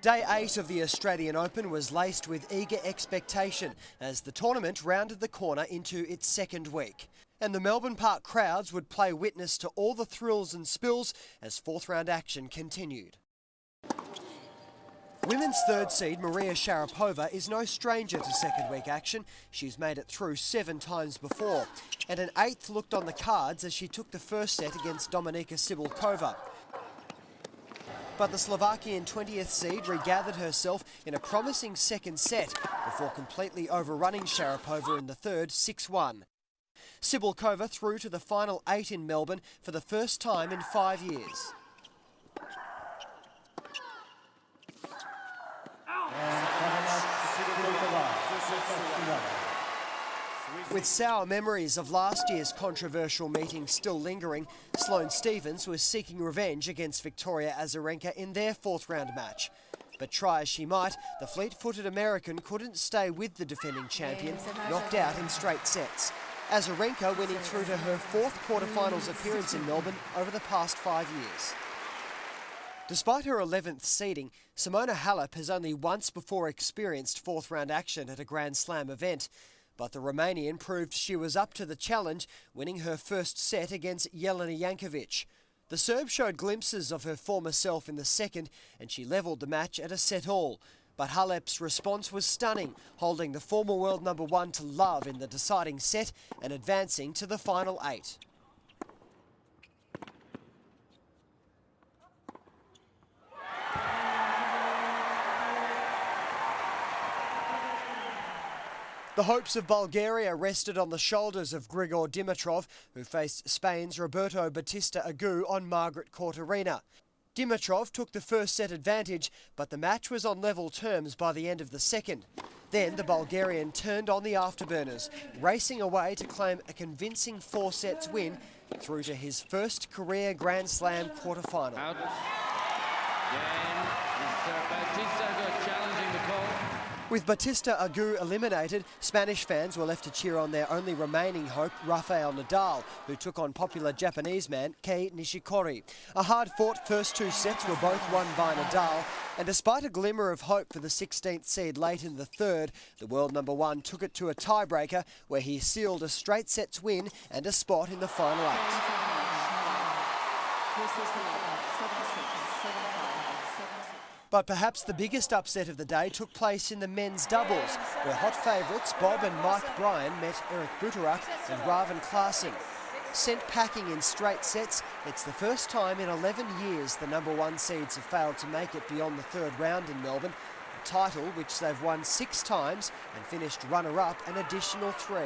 Day 8 of the Australian Open was laced with eager expectation as the tournament rounded the corner into its second week. And the Melbourne Park crowds would play witness to all the thrills and spills as fourth round action continued. Women's third seed Maria Sharapova is no stranger to second week action. She's made it through 7 times before. And an eighth looked on the cards as she took the first set against Dominika Sibylkova. But the Slovakian 20th seed regathered herself in a promising second set before completely overrunning Sharapova in the third 6-1. Sibylkova through to the final 8 in Melbourne for the first time in 5 years. With sour memories of last year's controversial meeting still lingering, Sloane Stephens was seeking revenge against Victoria Azarenka in their fourth round match. But try as she might, the fleet-footed American couldn't stay with the defending champion, knocked out in straight sets. Azarenka winning through to her fourth quarterfinals appearance in Melbourne over the past 5 years. Despite her 11th seeding, Simona Halep has only once before experienced fourth round action at a Grand Slam event. But the Romanian proved she was up to the challenge, winning her first set against Jelena Jankovic. The Serb showed glimpses of her former self in the second, and she levelled the match at a set-all. But Halep's response was stunning, holding the former world number 1 to love in the deciding set and advancing to the final 8. The hopes of Bulgaria rested on the shoulders of Grigor Dimitrov, who faced Spain's Roberto Bautista Agut on Margaret Court Arena. Dimitrov took the first set advantage, but the match was on level terms by the end of the second. Then the Bulgarian turned on the afterburners, racing away to claim a convincing 4 sets win through to his first career Grand Slam quarterfinal. Out. Again, Mr. Bautista Agut challenging the call. With Bautista Agut eliminated, Spanish fans were left to cheer on their only remaining hope, Rafael Nadal, who took on popular Japanese man Kei Nishikori. A hard-fought first 2 sets were both won by Nadal, and despite a glimmer of hope for the 16th seed late in the third, the world number 1 took it to a tiebreaker where he sealed a straight sets win and a spot in the final 8. But perhaps the biggest upset of the day took place in the men's doubles, where hot favourites Bob and Mike Bryan met Erik Buterak and Raven Klaasen. Sent packing in straight sets, it's the first time in 11 years the number 1 seeds have failed to make it beyond the third round in Melbourne, a title which they've won 6 times and finished runner-up an additional 3.